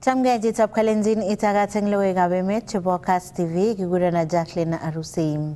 Chamgejit Kalenjin itagateng logoiwekab emet chebo Kass TV kigurena Jacqueline Arusei.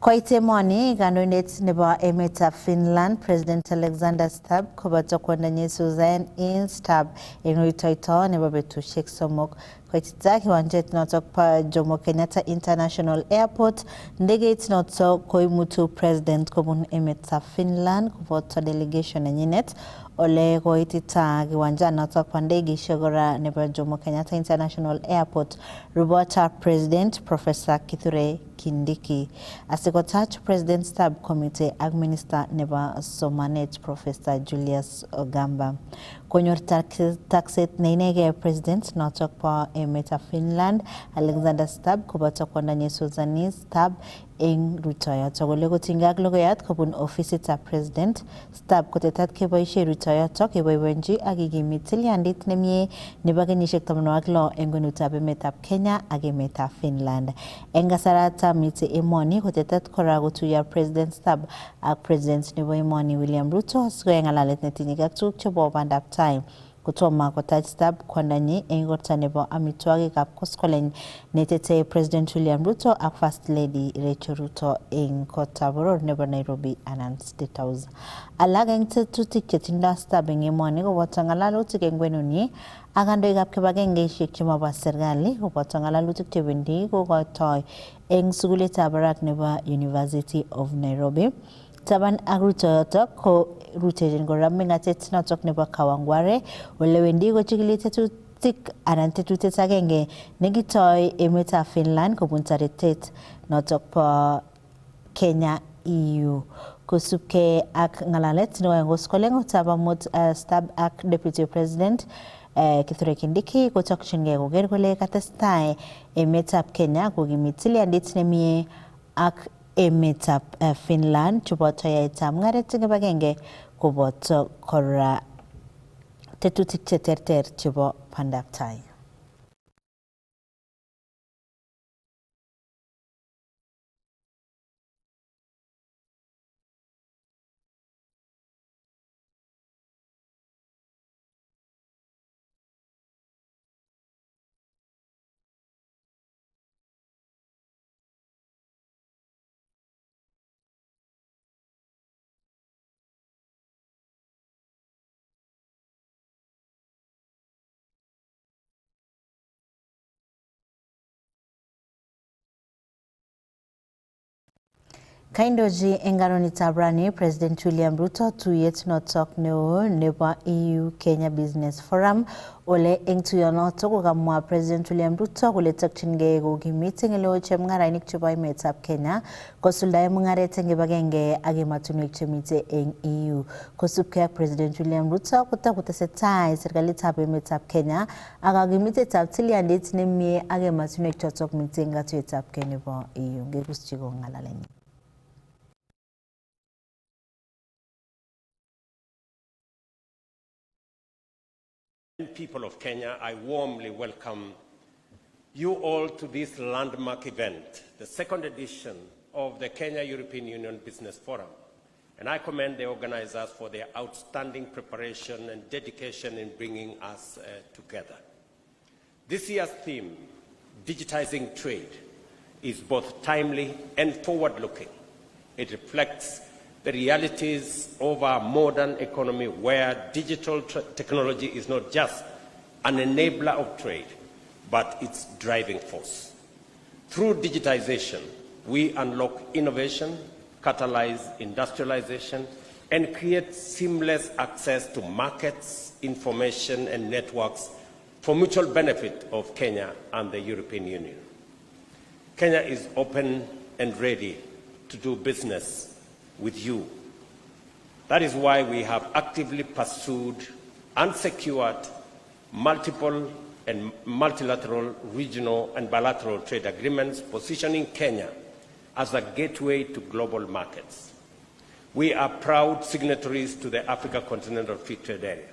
Koite moni kandoindet nebo emetab Finland President Alexander Stubb koboto kwondanyi Susan in Stubb eng rutoito nebo betusiek somok. Koitita kiwanjet notok pa Jomo Kenyatta International Airport, ndegeit notok koimutu President kobun emetab Finland koboto delegation nenyinet ole koitita kiwanja notok pa ndegeishek kora nebo Jomo Kenyatta International Airport rubota President Professor Kithure Kindiki. Asikotach President Stubb Committee ak Minister nebo Somanet Professor Julius Ogamba. Konyor takset neinege President notok pa emetab Finland Alexander Stubb koboto kwondanyi Susan Stubb eng rutoyoto kole kotinygei ak logoiyat kobun ofisitab President. Stubb kotetat keboisie rutoyoto keboiboenji ak kikimit tilyandit nemie nebo kenyisiek 16 eng kwenutab emetab Kenya ak emetab Finland. Eng kasarata mitei emoni kotetat kora kotuiyo President Stubb ak President nebo emoni William Ruto sikoyai ng'alalet netinye ak tuguk chebo bandab tai. Kotomo kotach Stubb kwondanyi eng igorta nebo amitwogikab koskoleny netetei President William Ruto ak First Lady Rachel Ruto eng kotab boror nebo Nairobi anan State House. Alak eng tetutik chetindoi Stubb eng emoni koboto ng'alalutik eng kwenunyi ak kandoikab kibagengeisiek chemobo serikali koboto ng'alalutik chebendi kokotoi eng sukulitab barak nebo University of Nairobi. Taban ak rutoyoto ko rutechin kora meng'atet notok nebo Kawangware ole wendi kochigili tetutik anan tetutiet agenge nekitoi emetab Finland kobun taretet notok po Kenya EU. Kosubkei ak ng'alalet nebo koskoleng kotab amut Stubb ak Deputy President Kithure Kindiki kotokchingei koker kole katestai emetab Kenya kokimit tilyandit nemie ak emetab Finland cheboto yaetab mung'aret eng kibagenge koboto kora tetutik cheterter chebo bandab tai. Kaindoji eng karonitab rani President William Ruto tuyet notok neo nebo EU Kenya Business Forum ole eng tuyonotok kokamwa President William Ruto kole tokchingei kokimit eng oleo chemung'arainik chebo emetab Kenya kosuldae mung'aret eng kibagenge ak emotinwek chemitei eng EU. Kosubkei ak President William Ruto kotakotesetai serikalitab emetab Kenya ak kakimitetab tilyandit nemie ak emotinwek chotok mitei eng katuiyetab kei nebo EU. Ngekuschi kong'alalenyi. People of Kenya, I warmly welcome you all to this landmark event, the second edition of the Kenya European Union Business Forum. And I commend the organizers for their outstanding preparation and dedication in bringing us together. This year's theme, Digitizing Trade, is both timely and forward-looking. It reflects the realities of our modern economy where digital technology is not just an enabler of trade, but its driving force. Through digitization, we unlock innovation, catalyze industrialization, and create seamless access to markets, information, and networks for mutual benefit of Kenya and the European Union. Kenya is open and ready to do business with you. That is why we have actively pursued and secured multiple and multilateral, regional and bilateral trade agreements, positioning Kenya as a gateway to global markets. We are proud signatories to the Africa Continental Free Trade Area,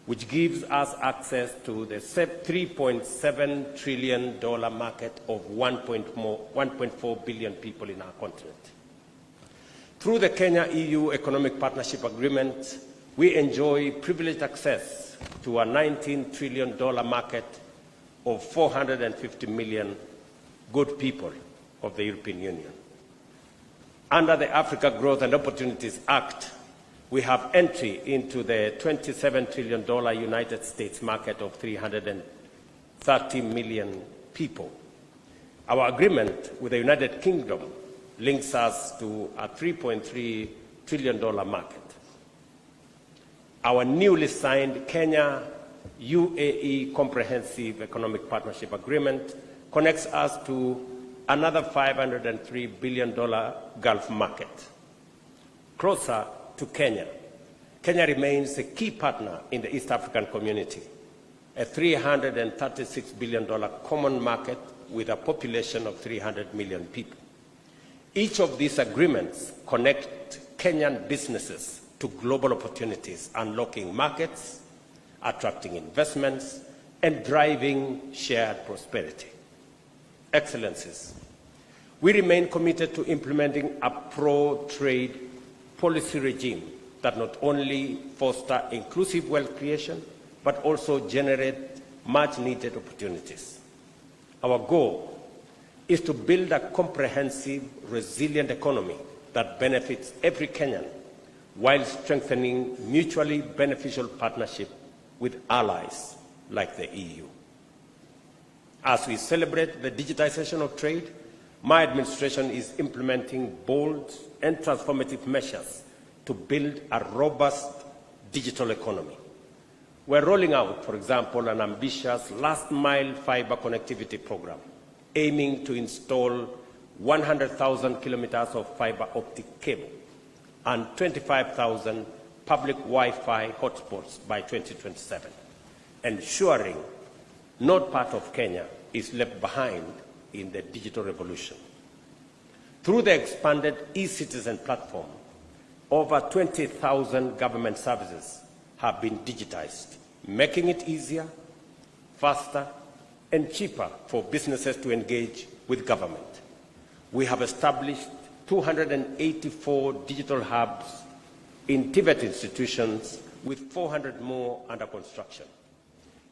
which gives us access to the $3.7 trillion market of 1.4 billion people in our continent. Through the Kenya-EU Economic Partnership Agreement, we enjoy privileged access to a $19 trillion market of 450 million good people of the European Union. Under the Africa Growth and Opportunities Act, we have entry into the $27 trillion United States market of 330 million people. Our agreement with the United Kingdom links us to a $3.3 trillion market. Our newly signed Kenya-UAE Comprehensive Economic Partnership Agreement connects us to another $503 billion Gulf market. Closer to Kenya, Kenya remains a key partner in the East African community, a $336 billion common market with a population of 300 million people. Each of these agreements connect Kenyan businesses to global opportunities, unlocking markets, attracting investments, and driving shared prosperity. Excellencies, we remain committed to implementing a pro-trade policy regime that not only foster inclusive wealth creation, but also generate much-needed opportunities. Our goal is to build a comprehensive, resilient economy that benefits every Kenyan while strengthening mutually beneficial partnership with allies like the EU. As we celebrate the digitization of trade, my administration is implementing bold and transformative measures to build a robust digital economy. We're rolling out, for example, an ambitious last-mile fiber connectivity program, aiming to install 100,000 kilometers of fiber optic cable and 25,000 public Wi-Fi hotspots by 2027, ensuring no part of Kenya is left behind in the digital revolution. Through the expanded e-citizen platform, over 20,000 government services have been digitized, making it easier, faster, and cheaper for businesses to engage with government. We have established 284 digital hubs in TVET institutions, with 400 more under construction.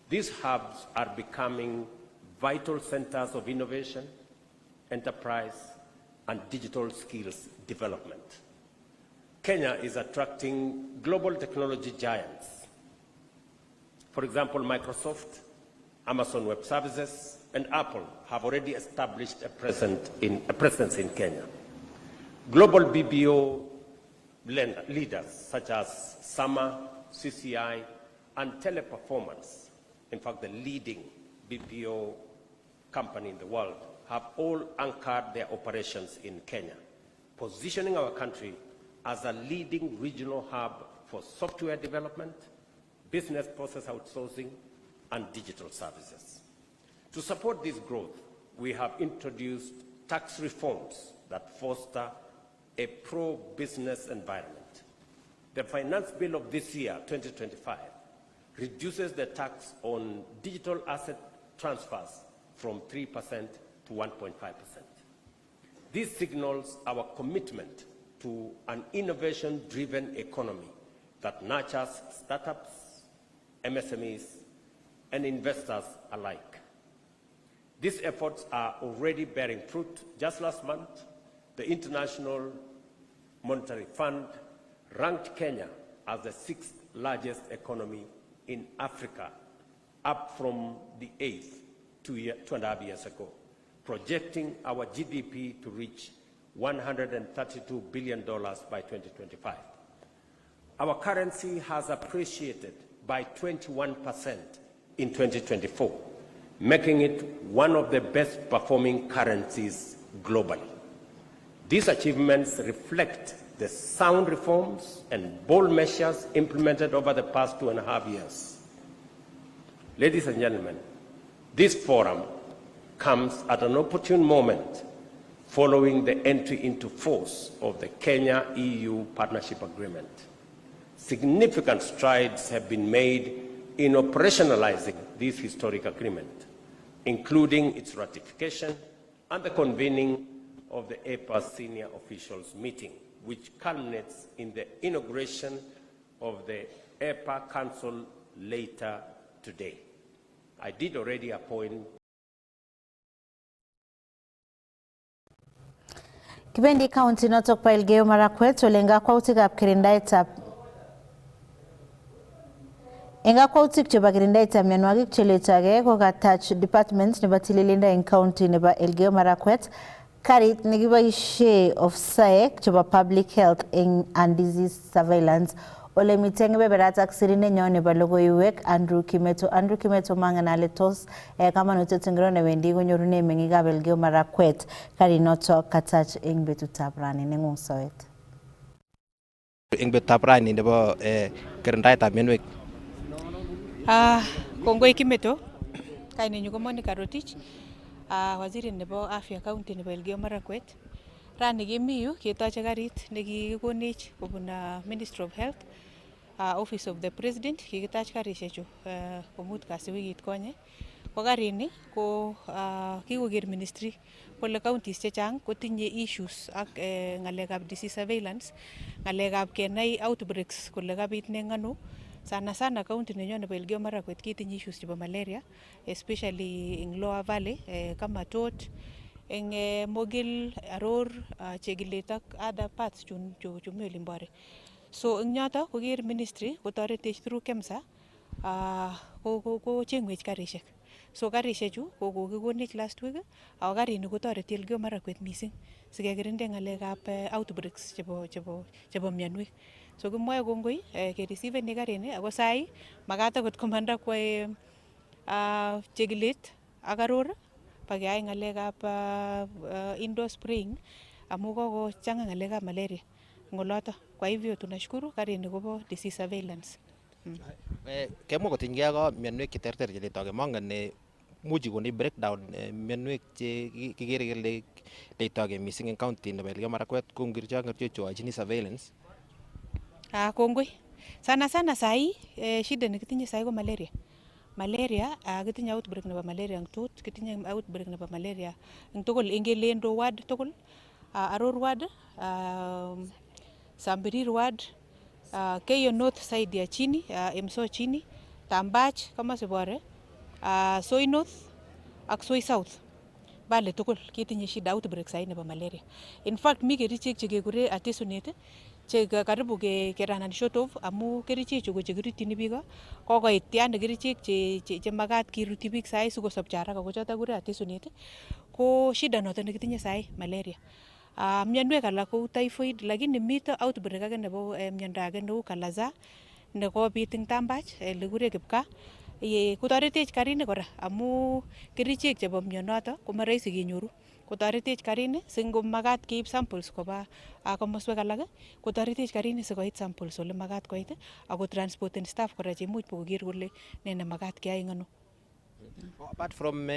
These hubs are becoming vital centers of innovation, enterprise, and digital skills development. Kenya is attracting global technology giants. For example, Microsoft, Amazon Web Services, and Apple have already established a presence in Kenya. Global BPO leaders such as Sama, CCI, and Teleperformance, in fact the leading BPO company in the world, have all anchored their operations in Kenya, positioning our country as a leading regional hub for software development, business process outsourcing, and digital services. To support this growth, we have introduced tax reforms that foster a pro-business environment. The finance bill of this year, 2025, reduces the tax on digital asset transfers from 3% to 1.5%. This signals our commitment to an innovation-driven economy that nurtures startups, MSMEs, and investors alike. These efforts are already bearing fruit. Just last month, the International Monetary Fund ranked Kenya as the 6th largest economy in Africa, up from the 8th 2.5 years ago, projecting our GDP to reach $132 billion by 2025. Our currency has appreciated by 21% in 2024, making it one of the best performing currencies globally. These achievements reflect the sound reforms and bold measures implemented over the past 2.5 years. Ladies and gentlemen, this forum comes at an opportune moment following the entry into force of the Kenya-EU Partnership Agreement. Significant strides have been made in operationalizing this historic agreement, including its ratification and the convening of the EPA Senior Officials Meeting, which culminates in the inauguration of the EPA Council later today. I did already appoint. Kibendi county notok pa Elgeyo Marakwet olenga kwautikab kirindaetab Enga kwautik chebo kirindaetab mionwogik cheletogei kokatach department nebo tililindo eng county nebo Elgeyo Marakwet karit nekiboisie ofsaek chebo public health and disease surveillance ole mitei kebeberat ak sirindenyo nebo logoiwek Andrew Kimeto mangen ale tos kamanutiet ngiro newendi konyorune meng'ikab Elgeyo Marakwet karinoto katach eng betutab rani neng'ung soet. Eng betutab rani nebo kirindaetab mionwek. Kongoi Kimeto, kainenyu ko Monica Rotich, waziri nebo afya county nebo Elgeyo Marakwet. Rani kimi yu ketoche karit nekikikonech kobun Ministry of Health, Office of the President, kikitach karishechu komut kasi wikit konye. Ko karini ko kikoker ministry kole counties chechang kotinye issues ak ng'alekab disease surveillance, ng'alekab kenai outbreaks kole kabit neng'ano. Sana county nenyo nebo Elgeyo Marakwet kitinye issues chebo malaria, especially in Lower Valley, Kamatot, eng Mogil, Aror, Chegilet ak other parts chun mi olimbore. So eng yoto koker ministry kotoretech through KEMSA ko chengwech karishek. So karishechu ko kokikonech last week ako karini kotoreti Elgeyo Marakwet mising sikekirinde ng'alekab outbreaks chebo mionwek. So kimwae kongoi kereceive karini ako sai makat akot komanda kwa Chegilet ak Aror pakeyai ng'alekab indoor spraying amu kokochang'a ng'alekab malaria ngoloto. Kwa hivyo tunashukuru karini kobo disease surveillance. Kemwa kotinygei ak mionwek cheterter cheletogei mangen muchi koni breakdown mionwek che kikere kele letogei mising eng county nebo Elgeyo Marakwet ko ngircho cheyochini surveillance. Kongoi. Sana sai shida nekitinye sai ko malaria. Malaria kitinye outbreak nebo malaria eng Tot, kitinye outbreak nebo malaria eng tugul ingele Endo ward tugul, Aror ward, Sambirir ward, Keyo North side ya chini, Emso chini, Tambach komasi bore, Soi North ak Soi South. Bale tugul kitinye shida outbreak sai nebo malaria. In fact mi kerichek chekekure artesunate che karibu keranan short of amu kerichek chu ko chekirutyini biik kokoit yani kerichek che makat kiruti biik sai sikosopcho haraka ko choto kure artesunate ko shida noto nekitinye sai malaria. Mionwek alak kou typhoid lakini mito outbreak age nebo miondo age neu kalaza nekobit eng Tambach lekure kipkaa. Kotoretech karini kora amu kerichek chebo mionoto ko marahisi kenyoru. Kotoretech karini singomakat keib samples koba komoswek alak kotoretech karini sikoit samples ole makat koit ako transporten staff kora chemuch pokoker kole ne nemakat keyai eng ano. Apart from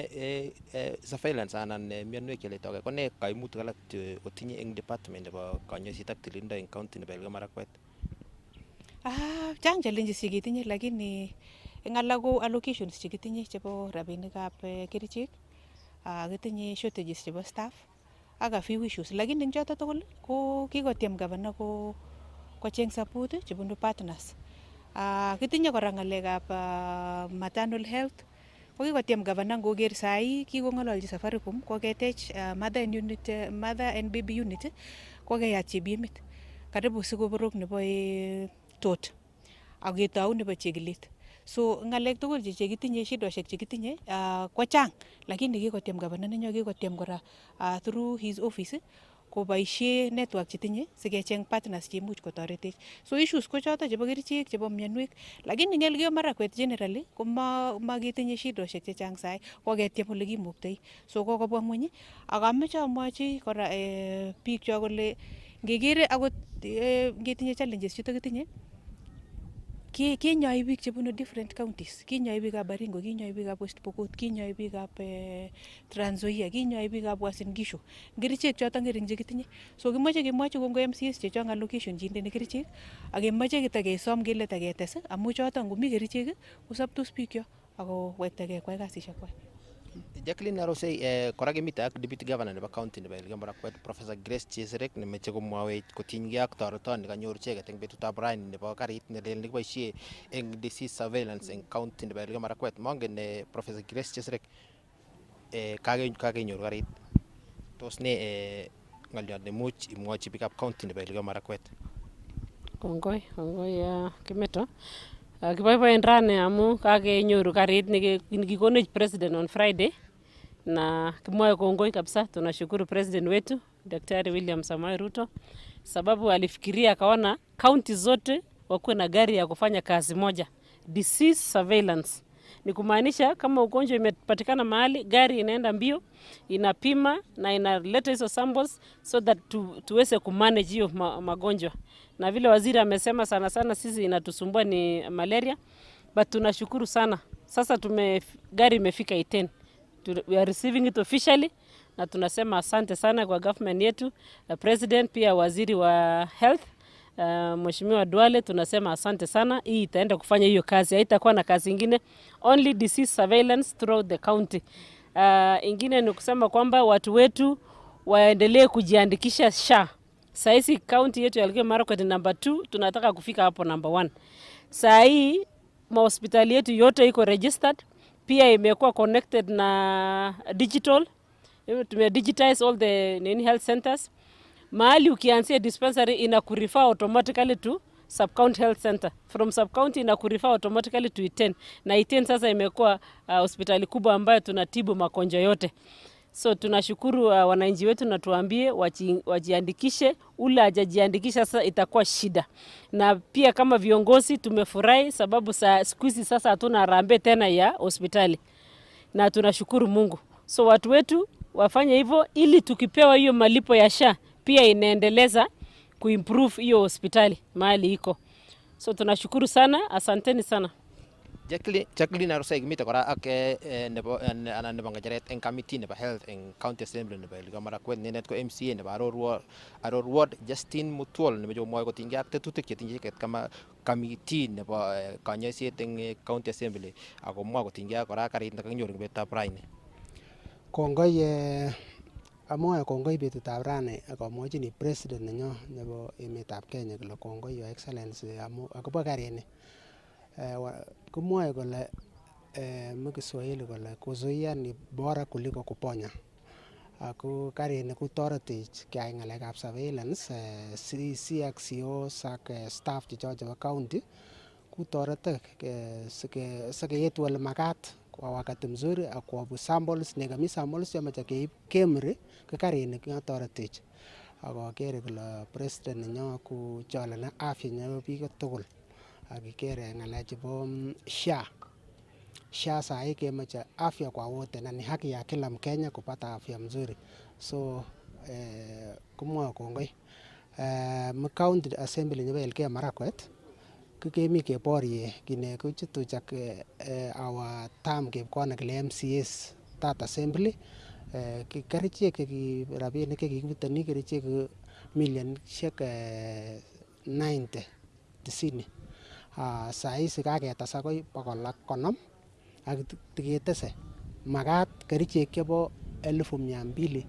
surveillance anan mionwek cheletogei ko ne kaimutik alak cheotinye eng department nebo kanyoiset ak tililindo eng county nebo Elgeyo Marakwet? Chang challenges chekitinye lakini eng alak ko allocations chekitinye chebo rabinikab kerichek, kitinye shortages chebo staff ak a few issues lakini eng choto tugul ko kikotyem governor kocheng support chebunu partners. Kitinye kora ng'alekab maternal health ko kikotyem governor koker sai kikong'ololji Safaricom koketech mother and baby unit kokeyat Chepyemit karibu sikoborok nebo Tot ak ketou nebo Chegilet. So ng'alek tugul chekitinye shidoshek chekitinye ko chang lakini kikotyem governor nenyo kikotyem kora through his office koboisie network chetinye sikecheng partners cheimuch kotoretech. So issues ko choto chebo kerichek chebo mionwek lakini eng Elgeyo Marakwet generally ko maketinye shidoshek chechang sai koketyem ole kimuktoi. So kokobwa ngweny ak ameche amwochi kora biik cho kole ngekere akot ngetinye challenges chuto kitinye kinyoi biik chebunu different counties, kinyoi biikab Baringo, kinyoi biikab West Pokot, kinyoi biikab Trans Nzoia, kinyoi biikab Uasin Gishu. Kerichek choto ngering chekitinye. So kimoche kemwochi kongoi MCS chechong allocation chindeni kerichek ak kemoche kitakesom kele taketes amu choto ngomi kerichek kosoptos biikyo ako wektagei kwai kasishek kwai. Jacqueline Arosei kora kemite ak deputy governor nebo county nebo Elgeyo Marakwet Professor Grace Chesirek nemeche komwawech kotinygei ak toretoni kanyor icheket eng betutab rani nebo karit nelel nekiboisie eng disease surveillance eng county nebo Elgeyo Marakwet. Mongen Professor Grace Chesirek kakenyor karit. Tos ne ng'oliot nemuch imwochi biikab county nebo Elgeyo Marakwet? Kongoi Kimeto. Kiboiboen rani amu kakenyoru karit nikikonech president on Friday, na kimwae kongoi kabisa. Tunashukuru president wetu Daktari William Samoei Ruto sababu alifikiria akaona county zote wakuwe na gari ya kufanya kazi moja, disease surveillance. Ni kumaanisha kama ugonjwa imepatikana mahali, gari inaenda mbio, inapima na inaleta hizo samples so that tuweze kumanage hiyo magonjwa. Na vile waziri amesema sana sana sisi inatusumbua ni malaria, but tunashukuru sana. Sasa gari imefika Iten. We are receiving it officially na tunasema asante sana kwa government yetu, president pia waziri wa health Mheshimiwa Duale, tunasema asante sana. Hii itaenda kufanya hiyo kazi, haitakuwa na kazi ingine, only disease surveillance throughout the county. Ingine ni kusema kwamba watu wetu waendelee kujiandikisha SHA. Sahizi county yetu ya Elgeyo Marakwet number 2, tunataka kufika hapo number 1. Saa hii mahospitali yetu yote iko registered, pia imekuwa connected na digital. Tume digitize all the health centers. Mahali ukianzia dispensary inakurefer automatically to sub-county health center. From sub-county inakurefer automatically to Iten. Na Iten sasa imekuwa hospitali kubwa ambayo tunatibu magonjwa yote. So tunashukuru wananchi wetu na tuambie wajiandikishe. Ule hajajiandikisha sasa itakuwa shida. Na pia kama viongozi tumefurahi sababu siku hizi sasa hatuna harambee tena ya hospitali. Na tunashukuru Mungu. So watu wetu wafanye hivyo ili tukipewa hiyo malipo ya SHA pia inaendeleza kuimprove hiyo hospitali mahali iko. So tunashukuru sana, asanteni sana. Jacqueline Arosei kimite kora ak nebo ng'echeret eng committee nebo health eng county assembly nebo Elgeyo Marakwet, nenet ko MCA nebo Aror Ward Justin Mutual nemeche komwoe kotinygei ak tetutik chetinye icheket kama committee nebo kanyoiset eng county assembly akomwa kotinygei ak kora karit nekakinyor eng betutab raini. Kongoi amwae kongoi betutab rani akamwachini president nenyo nebo emetab Kenya kole kongoi your excellency amu akobo karini. Kumwae kole mkiswahili kole kuzuia ni bora kuliko kuponya. Ako karini kotoretech keyai ng'alekab surveillance CC ak COs ak staff checho chebo county kutoretek sikeyetu ole makat kwa wakati mzuri akwabu samples nekami samples chemoche keib kemri ko karini kotoretech. Akokere kole president nenyo kucholene afya nebo biik tugul akikere ng'alek chebo SHA sahi kemoche afya kwa wote na ni haki ya kila Mkenya kupata afya mzuri. So kumwoe kongoi county assembly nebo Elgeyo Marakwet kemi keborye kine kuchutuch ak our term kebkone kile MCAs that assembly kerichek rabinik chekikibutoni kerichek milionishek 90 saisi kaketes akoi 150 ak tiketese makat kerichek chebo 200,000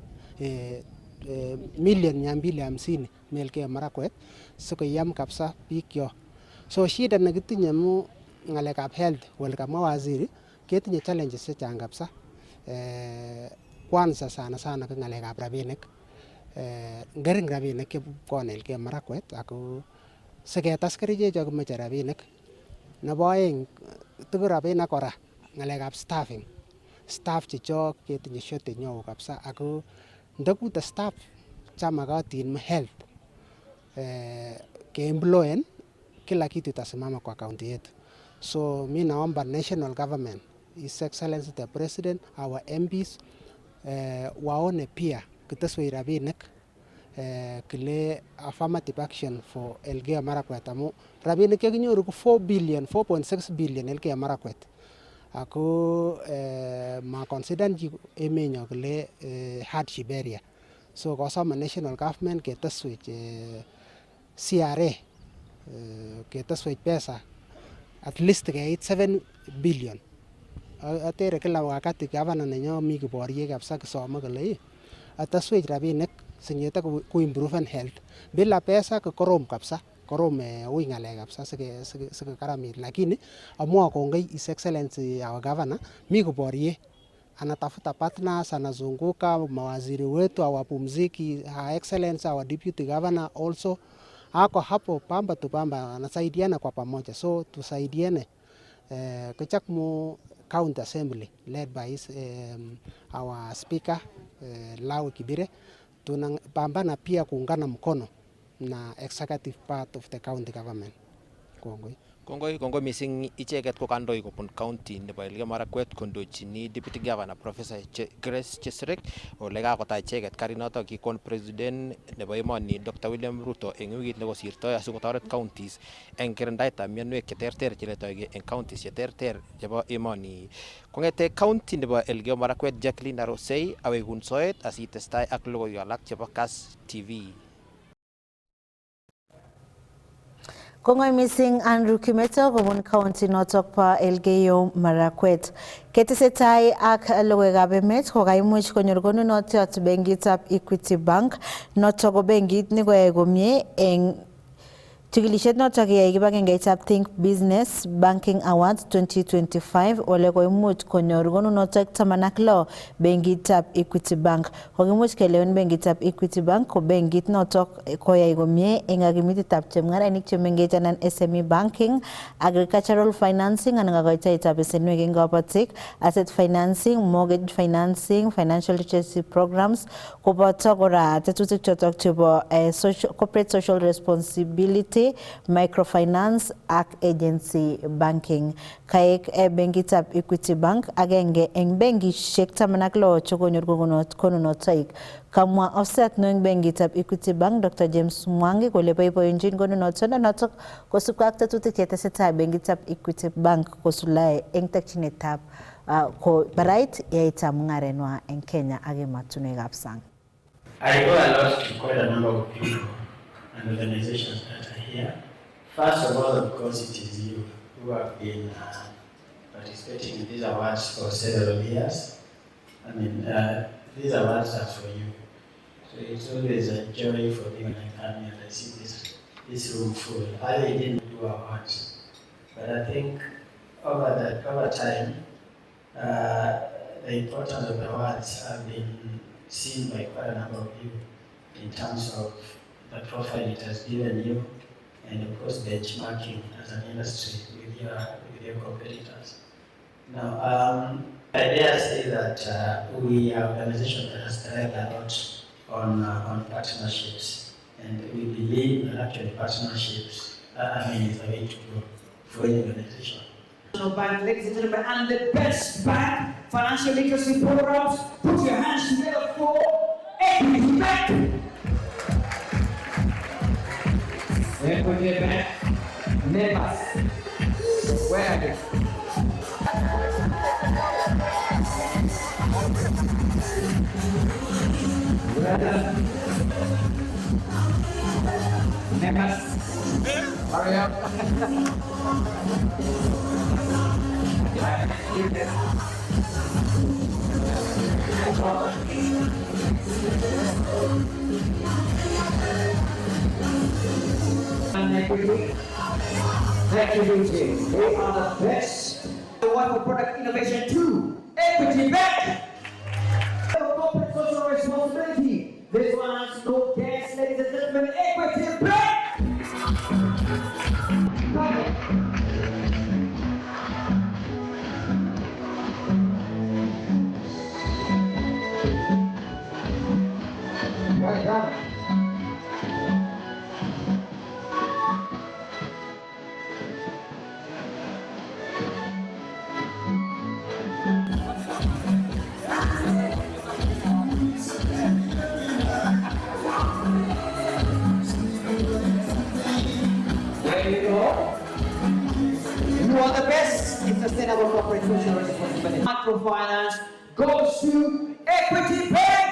milion 250 Elgeyo Marakwet sikoyam kabisa biik yo. So shida nekitinye mu ng'alekab health wale kamwa waziri ketinye challenges chechang kabisa. Kwanza sana ko ng'alekab rabinik. Ngering rabinik chebwone Elgeyo Marakwet ako siketas kerichek cho komoche rabinik. Nebo oeng tuku rabinik kora ng'alekab staffing. Staff chechok ketinye shortage neo kabisa ako ndakute staff chamakatin health keemployen kila kitu itasimama kwa kaunti yetu. So mi naomba national government, His Excellency the President, our MPs waone pia kiteswe rabinik kile affirmative action for Elgeyo Marakwet amu rabinik chekinyoru ko 4.6 billion Elgeyo Marakwet. Ako ma consider emenyo kile hardship area. So kosoma national government keteswech CRA keteswech pesa at least keit 7 billion atere kila wakati gavana nenyo mi kiborye kabisa kisome kole ataswech rabinik sinyete ku improven health bila pesa ko korom kabisa korom ui ng'alek kabisa sikikaramit, lakini amwa kongoi His Excellency our governor mi kiborye anatafuta partners, anazunguka mawaziri wetu awapumziki. Her Excellency our deputy governor also ako hapo pamba tu pamba, anasaidiana kwa pamoja, so tusaidiane kuchak mu county assembly led by our speaker Lawi Kibire, tunapambana pia kuungana mkono na executive part of the county government. Kongoi missing icheket ko kandoi kobun county nebo Elgeyo Marakwet kondochini deputy governor Professor Grace Chesirek ole kakotach icheket karinoto kikon president nebo emoni Dr. William Ruto eng wikit nekosirtoi asikotoret counties eng kirindaetab mionwek cheterter cheletogei eng counties cheterter chebo emoni. Kongete county nebo Elgeyo Marakwet, Jacqueline Arosei awekun soet asitestai ak logoiwek alak chebo Kass TV. Kongoi missing Andrew Kimeto kobun county notok pa Elgeyo Marakwet. Ketesetai ak logoiwekab emet kokaimuch konyor konunotiot benkitab Equity Bank notok ko benkit nekoyai komie eng chikilisiet notok kiyai kibagengeitab Think Business Banking Awards 2025 ole koimuch konyor konunotok 16 benkitab Equity Bank. Kokimuch kelewen benkitab Equity Bank ko benkit notok koyai komie eng akimititab chemung'arainik chemengech anan SME banking, agricultural financing anan kakoitoetab besenwek eng kabatik, asset financing, mortgage financing, financial literacy programs, koboto kora tetutik chotok chebo corporate social responsibility, microfinance ak agency banking. Kaek benkitab Equity Bank agenge eng benkishek 16 chekonyor konunotoik. Kamwa offset eng benkitab Equity Bank Dr. James Mwangi kole boiboenjin konunotot notok kosubkei ak tetutik chetesetai benkitab Equity Bank kosulae eng tekchinetab ko barait yaita mung'arenwa eng Kenya ak emotinwekab sang. I owe a lot to quite a number of people and organizations that are here. First of all, because it is you who have been participating in these awards for several years. I mean, these awards are for you. So it's always a joy for me when I come here and I see this room full. I didn't do awards, but I think over time, the importance of the awards have been seen by quite a number of you in terms of the profile it has given you, and of course benchmarking as an industry with your competitors. Now, I dare say that we are an organization that has tried a lot on partnerships, and we believe that actually partnerships is the way to go for any organization. Bank, ladies and gentlemen, and the best bank financial literacy programs. Put your hands together for Equity Bank. Equity Bank. Neighbors. Where are they? Neighbors. Hurry up. Equity. They are the best. The one for product innovation too. Equity Bank. Corporate social responsibility. This one has no gas, ladies and gentlemen. Equity Bank. Right down. There you go. You are the best in sustainable corporate social responsibility. Microfinance goes to Equity Bank.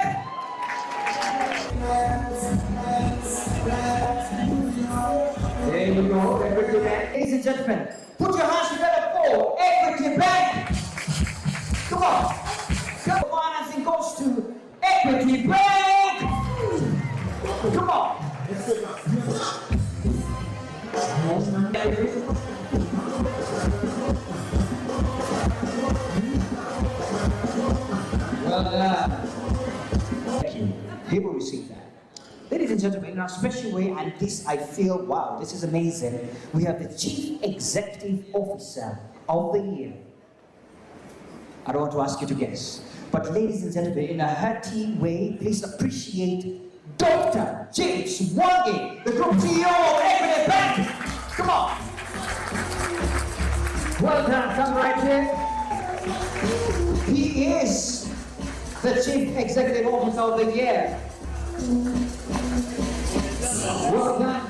There you go, Equity Bank. Ladies and gentlemen, put your hands together for Equity Bank. on. So financing goes to Equity Bank. Come on. Well done. Thank you. He will receive that. Ladies and gentlemen, in a special way, and this I feel, wow, this is amazing. We have the Chief Executive Officer of the Year. I don't want to ask you to guess, but ladies and gentlemen, in a hearty way, please appreciate Dr. James Wangi, the Group CEO of Equity Bank. Come on. Well done, come right here. He is the Chief Executive Officer of the Year. Well done.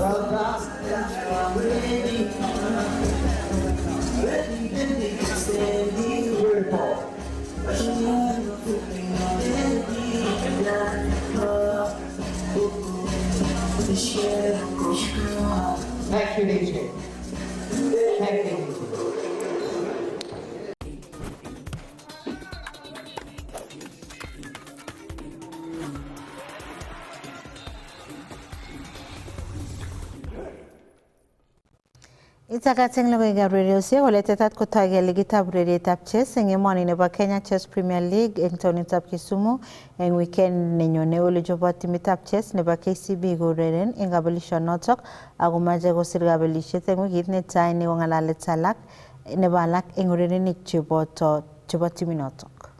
Well done. Beautiful. Thank you, DJ. Thank you, DJ. Itakatseng logoiwekab ureriosiek kole tetat kotoige ligitab urerietab chess eng emoni nebo Kenya Chess Premier League eng taonitab Kisumu eng weekend nenyone ole chobot timitab chess nebo KCB koureren eng kabelisionotok ako mache kosir kabelisiet eng wikit netai nebo ng'alalet alak nebo alak eng urerenik chebo timinotok.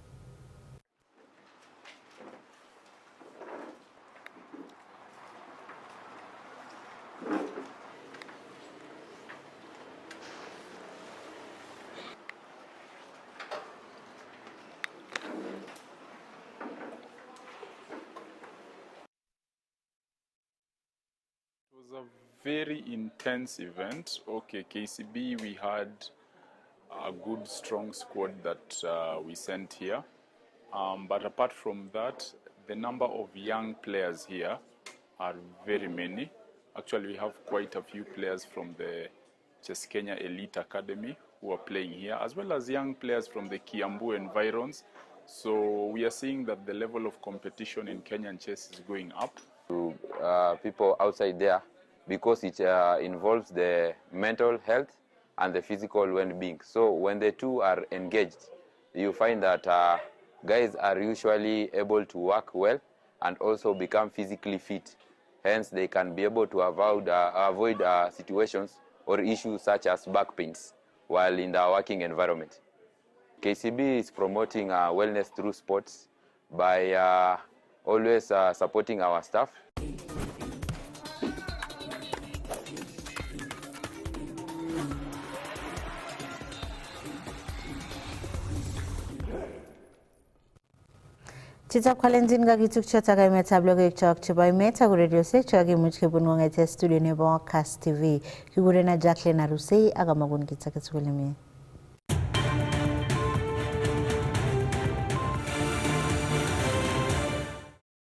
It was a very intense event. Okay, KCB, we had a good, strong squad that we sent here. But apart from that, the number of young players here are very many. Actually, we have quite a few players from the Chess Kenya Elite Academy who are playing here, as well as young players from the Kiambu environs. So we are seeing that the level of competition in Kenyan chess is going up. To people outside there, because it involves the mental health and the physical well-being. So when the two are engaged, you find that guys are usually able to work well and also become physically fit. Hence, they can be able to avoid situations or issues such as back pains while in the working environment. KCB is promoting wellness through sports by always supporting our staff. Chitab Kalenjin kakitukcho takaimetab logoiwekchok chebo emet ak ureriosiek chekakimuch kebun kong'ete studio nebo Kass TV. Kikurenon Jacqueline Arusei ak amagun kit age tugul nemie.